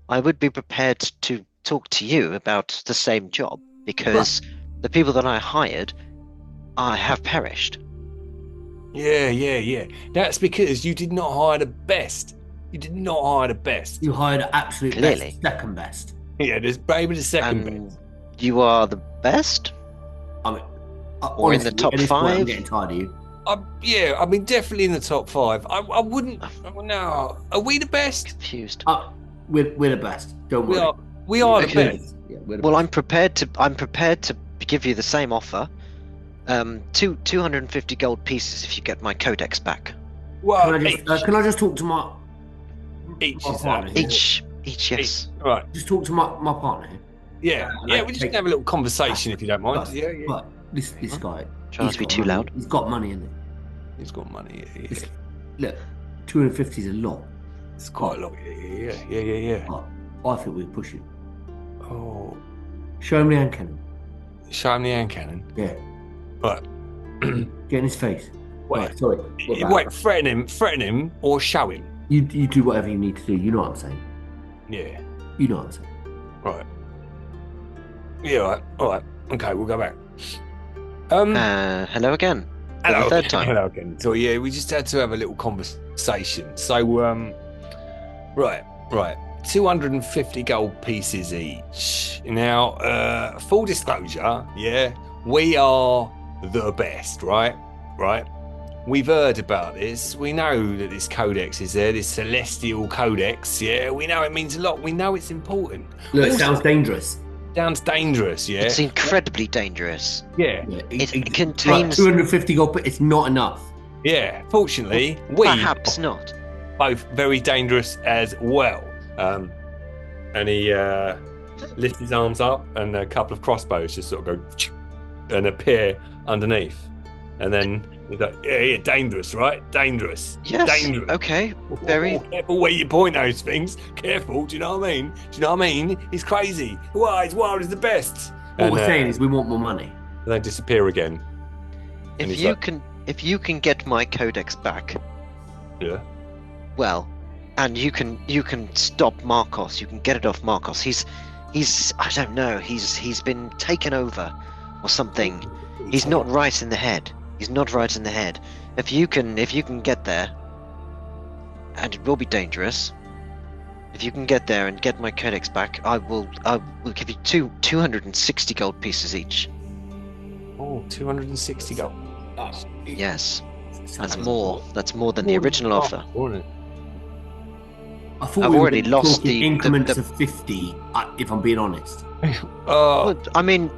I would be prepared to talk to you about the same job, because the people that I hired have perished. Yeah. That's because you did not hire the best. You hired the absolute Clearly. best, second best. Yeah, there's maybe the second best. You are the best? I mean, Or in the top at this point, 5? I'm getting tired of you. I mean, definitely in the top 5. I wouldn't. No, are we the best? Confused. We're the best. Don't worry. We are the Okay. best. Yeah, we're the Well, best. I'm prepared to give you the same offer. 250 gold pieces if you get my codex back. Well, Can I just talk to my each my is partner here? Each, yes. right. Just talk to my partner here. Yeah. We just have a little conversation if you don't mind. But, Yeah. But this guy. Try not to be too loud. He's got money in it. He's got money. Yeah. Look, 250 is a lot. It's quite a lot. Yeah. But I think we're pushing. Oh, Show him the hand cannon. show him the hand cannon. Yeah. Right. Get in his face. Wait. Right, sorry. Wait, threaten him, or show him. You do whatever you need to do. You know what I'm saying. Yeah. You know what I'm saying. Right. Yeah. All right. Okay, we'll go back. Hello again. For the third time. Hello again. So yeah, we just had to have a little conversation. So right. 250 gold pieces each. Now, full disclosure, yeah, we are the best, right? We've heard about this. We know that this codex is there, this celestial codex, yeah. We know it means a lot. We know it's important. Look, it sounds dangerous. Sounds dangerous, yeah. It's incredibly dangerous. Yeah. It contains... 250 gold, but it's not enough. Yeah. Fortunately, we Perhaps not. both very dangerous as well. And he lifts his arms up, and a couple of crossbows just sort of go and appear underneath. And then he's like, yeah, dangerous, right? Dangerous. Yes. Dangerous. Okay. Very. Careful where you point those things. Careful. Do you know what I mean? He's crazy. Why? He's wild as the best. What we're saying is we want more money. And they disappear again. If you can get my codex back, Yeah. well, and you can stop Marcos, you can get it off Marcos. He's I don't know. He's been taken over or something. He's not right in the head. He's not right in the head. If you can get there, and it will be dangerous. If you can get there and get my Codex back, I will give you 260 gold pieces each. Oh, 260 gold. Yes, that's more. That's more than the original offer. I thought I've we were already lost talking the increments of 50. If I'm being honest. Well, I mean,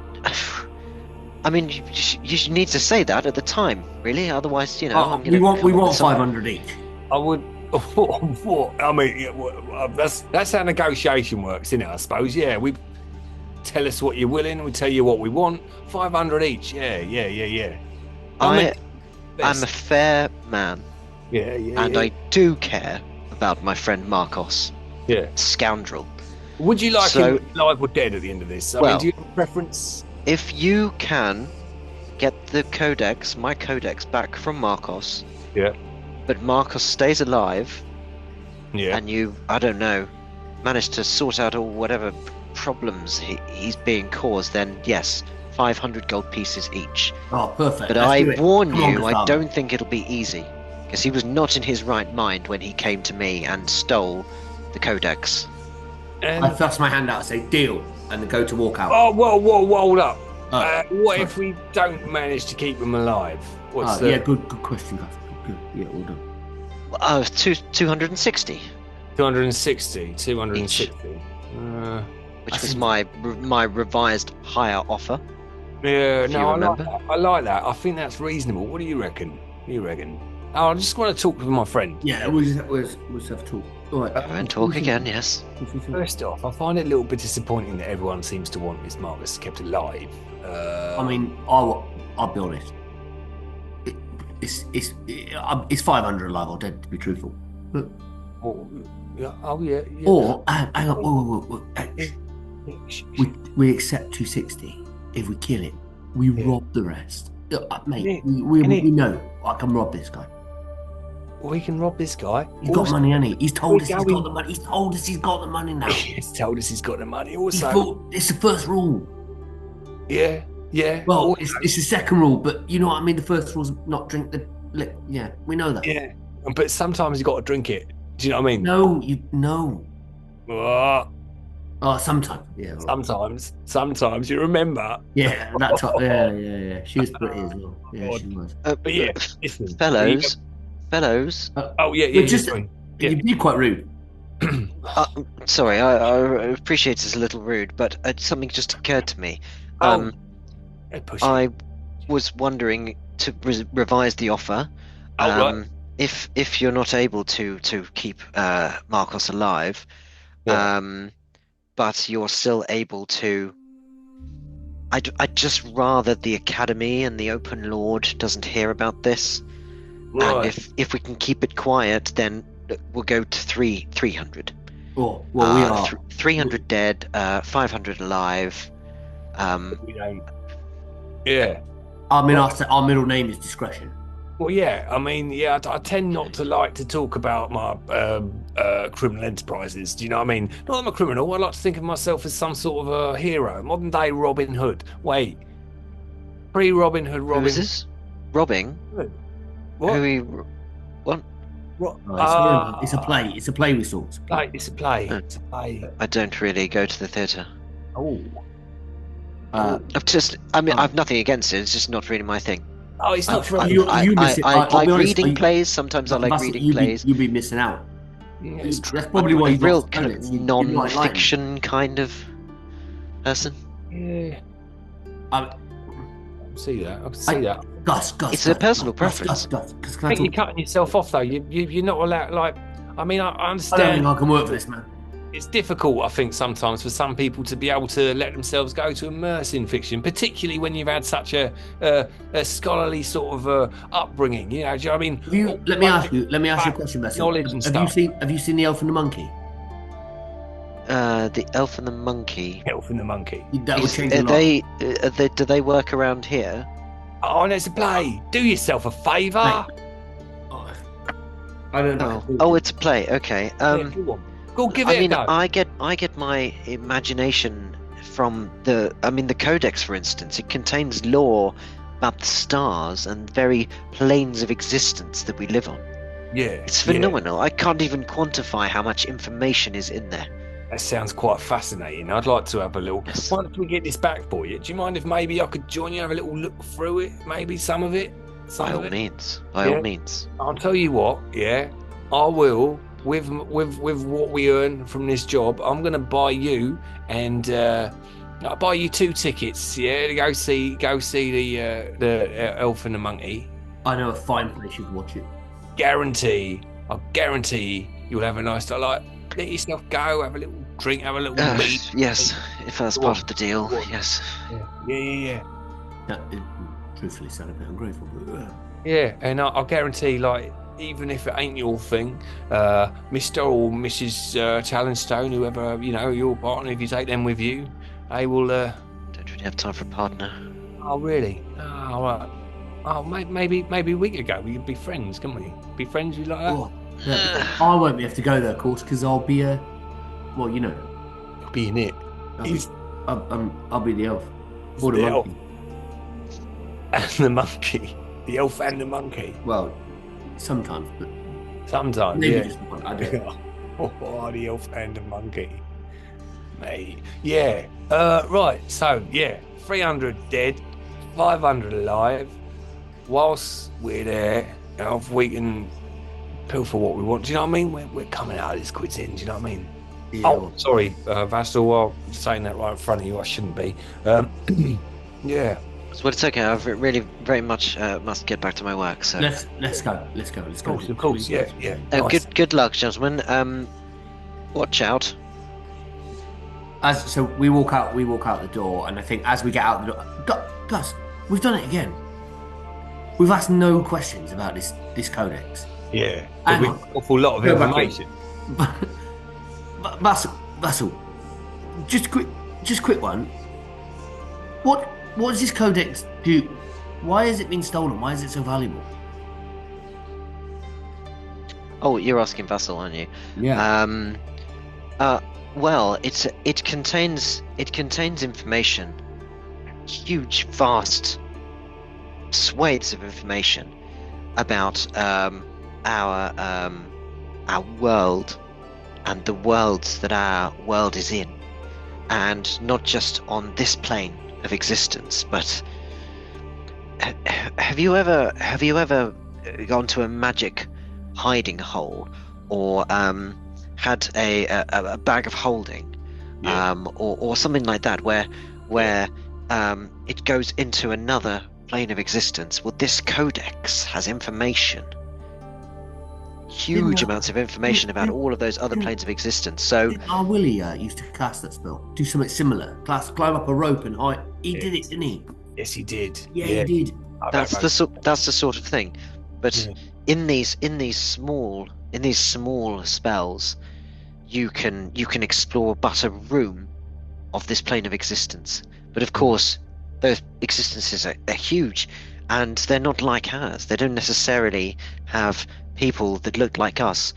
you need to say that at the time, really. Otherwise, I'm we gonna want 500 each. I would. I mean, that's how negotiation works, isn't it? I suppose. Yeah, we tell us what you're willing. We tell you what we want. 500 each. Yeah. I'm a fair man. Yeah. And I do care about my friend Marcos. Yeah. Scoundrel. Would you like him alive or dead at the end of this? I mean, do you have a preference? If you can get my Codex back from Marcos. Yeah. But Marcos stays alive. Yeah. And you, I don't know, manage to sort out all whatever problems he's being caused, then yes, 500 gold pieces each. Oh, perfect. But I warn you, I don't think it'll be easy. Because he was not in his right mind when he came to me and stole the Codex. I thrust my hand out and say, deal, and go to walk out. Oh, whoa, hold up. What if we don't manage to keep him alive? Yeah, good question, guys. Good. Yeah, all done. 260. 260. Which was my revised higher offer. Yeah, if you no, remember. I like that. I think that's reasonable. What do you reckon? Oh, I just want to talk with my friend. Yeah, we'll just have a talk. All right. And talk again, yes. First off, I find it a little bit disappointing that everyone seems to want Miss Marcus kept alive. I mean, I'll be honest. It's 500 alive or dead, to be truthful. But, yeah. Or hang on, we accept 260. If we kill it, we rob the rest. Mate, we know I can rob this guy. We can rob this guy. He's got money, hasn't he? He's told us he's got the money. He's told us he's got the money now. He's told us he's got the money. Also, it's the first rule. Yeah. Well, it's the second rule, but you know what I mean. The first rule's not drink the. Yeah, we know that. Yeah, but sometimes you got to drink it. Do you know what I mean? No. Oh, sometimes. Yeah. Sometimes you remember. Yeah, that time. Yeah. She was pretty as well. Yeah, she was. But yeah, fellows. You'd be quite rude. Sorry, I appreciate it's a little rude, but something just occurred to me. I was wondering to revise the offer. Right. If you're not able to keep Marcos alive, but you're still able to. I'd just rather the Academy and the Open Lord doesn't hear about this. Right. And if we can keep it quiet, then we'll go to 300. Oh, well, we are 300 dead, 500 alive. We don't. Yeah. I mean, our middle name is discretion. Well, yeah. I mean, yeah. I tend not to like to talk about my criminal enterprises. Do you know what I mean? Not that I'm a criminal. I like to think of myself as some sort of a hero, modern day Robin Hood. Wait, pre-Robin Hood. Who is this? Robbing? What? What? It's a play. It's a play we saw. It's a play. I don't really go to the theatre. Oh. I've nothing against it. It's just not really my thing. Oh, it's not for you. I like reading plays. Sometimes I like reading plays. You'll be missing out. Yeah, that's probably why you're real kind of non-fiction kind of person. Yeah. I see that. I can see that. Gus, it's a personal preference. Gus, I think you're cutting yourself off though. You're not allowed. Like, I mean, I understand. I don't think I can work for this, man. It's difficult, I think, sometimes for some people to be able to let themselves go to immerse in fiction, particularly when you've had such a scholarly sort of upbringing. You know, do you know what I mean? Let me ask you a question, Vasil. Have you seen The Elf and the Monkey? The Elf and the Monkey. Elf and the Monkey. That would change a lot. Do they work around here? Oh, and it's a play. Do yourself a favour. I don't know. Oh, it's a play. Okay. Go Go give I it a mean, go. I get my imagination from the Codex, for instance. It contains lore about the stars and very planes of existence that we live on. Yeah, It's yeah. phenomenal. I can't even quantify how much information is in there. That sounds quite fascinating. I'd like to have a little. Yes. Once we get this back for you, do you mind if maybe I could join you, have a little look through it? Maybe some of it. By all means. By all means. I'll tell you what. Yeah, I will. With what we earn from this job, I'm gonna buy you and I'll buy you 2 tickets. Yeah, to go see the Elf and the Monkey. I know a fine place you can watch it. I guarantee you'll have a nice time. Like, let yourself go, have a little drink, have a little meat. Yes, if that's Go part on. of the deal. Go on. Yes. Yeah. Truthfully, sound a bit ungrateful, but Yeah, and I'll guarantee, like, even if it ain't your thing, Mr. or Mrs. Talonstone, whoever, your partner, if you take them with you, they will. Don't really have time for a partner. Oh, really? Oh, right. Oh, maybe a week ago we could be friends, couldn't we? Be friends with like that. oh, yeah, I won't be able to go there, of course, because I'll be well, you know, Be in it. I'll be the elf or the The elf. monkey. And the monkey. The elf and the monkey. Well, sometimes, but Sometimes, maybe yeah. just one. I don't know. Oh, the elf and the monkey. Mate. Yeah. Right. So, yeah. 300 dead, 500 alive. Whilst we're there, if we can pilfer what we want, do you know what I mean? We're coming out of this quids end, do you know what I mean? Yeah. Oh, sorry, Vasil, I'm saying that right in front of you. I shouldn't be. Yeah. So, but it's okay. I really very much must get back to my work. So Let's go. Of course. Yeah. Nice. good luck, gentlemen. Watch out. So we walk out the door, and I think as we get out the door, Gus, we've done it again. We've asked no questions about this codex. Yeah. Hang We've on. got an awful lot of Go back information. Vasil, just quick one. What does this codex do? Why has it been stolen? Why is it so valuable? Oh, you're asking Vasil, aren't you? Yeah. Well, it contains information, huge, vast swathes of information about our world and the worlds that our world is in, and not just on this plane of existence, but have you ever gone to a magic hiding hole, or had a bag of holding, or something like that, where it goes into another plane of existence? Well, this codex has information, huge amounts of information about all of those other planes of existence. So Our Willie used to cast that spell. Do something similar. Climb up a rope and hide. He did it, didn't he? Yes, he did. Yeah, he did. that's the sort of thing. But in these small spells, you can explore but a room of this plane of existence. But of course, those existences are huge, and they're not like ours. They don't necessarily have people that look like us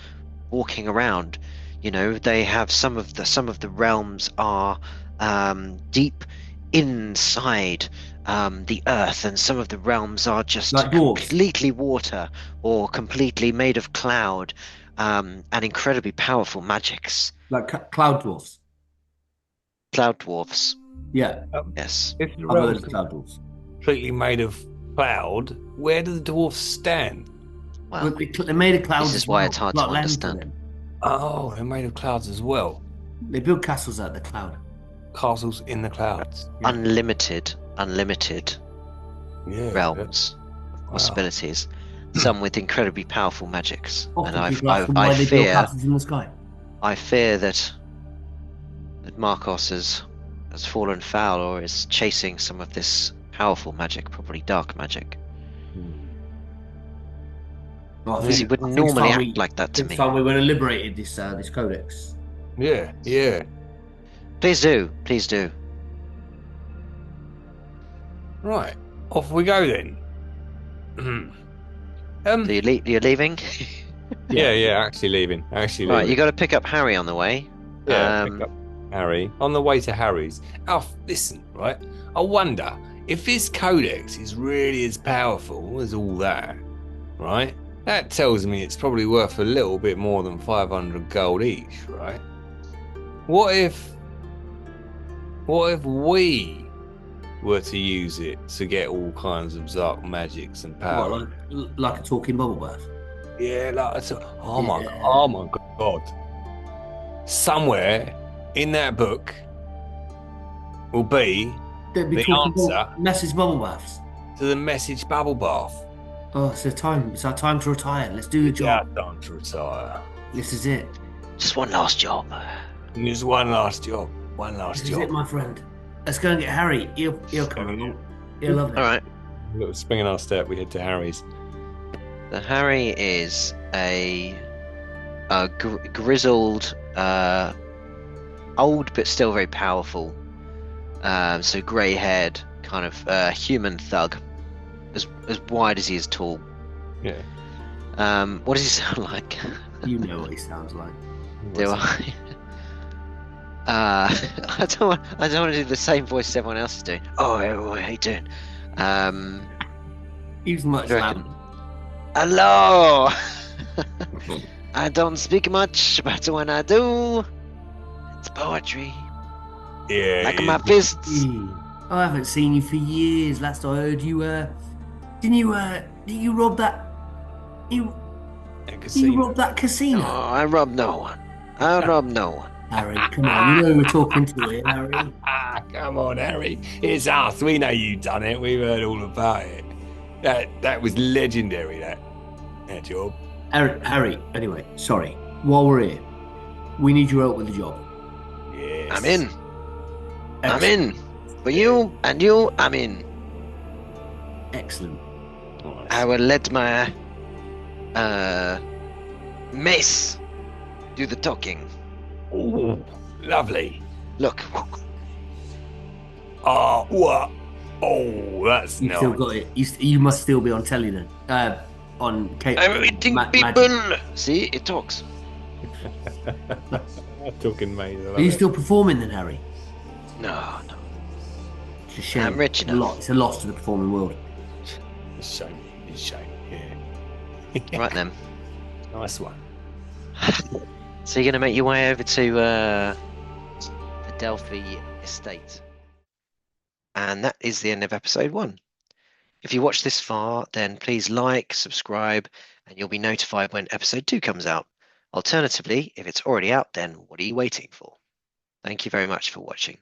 walking around. They have some of the realms are deep inside the earth, and some of the realms are just Like dwarves. completely water or completely made of cloud, and incredibly powerful magics. Like cloud dwarfs. Cloud dwarfs. Yeah. Yes. If the I've heard realm's of cloud dwarfs. completely made of cloud, where do the dwarfs stand? Well, They made of clouds. this is as why well. it's hard Like to land for understand. them. Oh, they're made of clouds as well. They build castles out of the cloud. Castles in the clouds. Unlimited Yeah. realms of possibilities. Some with incredibly powerful magics, Often and people ask them why they build castles in the sky. I fear that Marcos has fallen foul, or is chasing some of this powerful magic, probably dark magic. Well, Because he wouldn't normally act like that to me. It's time we went and liberated this codex. Yeah. Please do. Right. Off we go then. So you're leaving? Yeah, actually leaving. Actually Right, you leaving. got to pick up Harry on the way. Yeah, pick up Harry. On the way to Harry's. Alf, listen, right? I wonder if this Codex is really as powerful as all that, right? That tells me it's probably worth a little bit more than 500 gold each, right? What if we were to use it to get all kinds of dark magics and power? What, like a talking bubble bath? Yeah, like it's Yeah. oh my god. Somewhere in that book will be They'd be the talking answer message bubble baths. to the message bubble bath. Oh, it's our time to retire. Let's do the job. Yeah, time to retire. This is it. Just one last job. And there's one last job. One last This is job. it, my friend. Let's go and get Harry. He'll come along. He'll love it. All right. A little spring in our step, we head to Harry's. The Harry is a grizzled, old but still very powerful. So grey-haired, kind of human thug, as wide as he is tall. Yeah. What does he sound like? You know what he sounds like. Do I? I don't want to do the same voice as everyone else is doing. Oh, how you doing? He's much I reckon- louder. Hello. I don't speak much, but when I do, it's poetry. Yeah. Like my fists. I haven't seen you for years. Last I heard you, didn't you rob that? You robbed that casino. No, I rob no one. I rob no one. Harry, come on, you know who we're talking to here, Harry. Come on, Harry. It's us. We know you done it. We've heard all about it. That was legendary, that job. Harry, anyway, sorry. While we're here, we need your help with the job. Yes. I'm in. I'm Excellent. in. For you and you, I'm in. Excellent. I will let my mace do the talking. Ooh, lovely. Look. Oh, what? Oh, that's You nice. still got it. You must still be on telly then. On Kate. I'm eating people. See, it talks. Talking mate. I love Are you it. still performing then, Harry? No, no. It's a shame. I'm rich enough. It's a loss to the performing world. It's a shame. It's a shame. Yeah. Right then. Nice one. So you're going to make your way over to the Delphi estate. And that is the end of episode 1. If you watched this far, then please like, subscribe, and you'll be notified when episode 2 comes out. Alternatively, if it's already out, then what are you waiting for? Thank you very much for watching.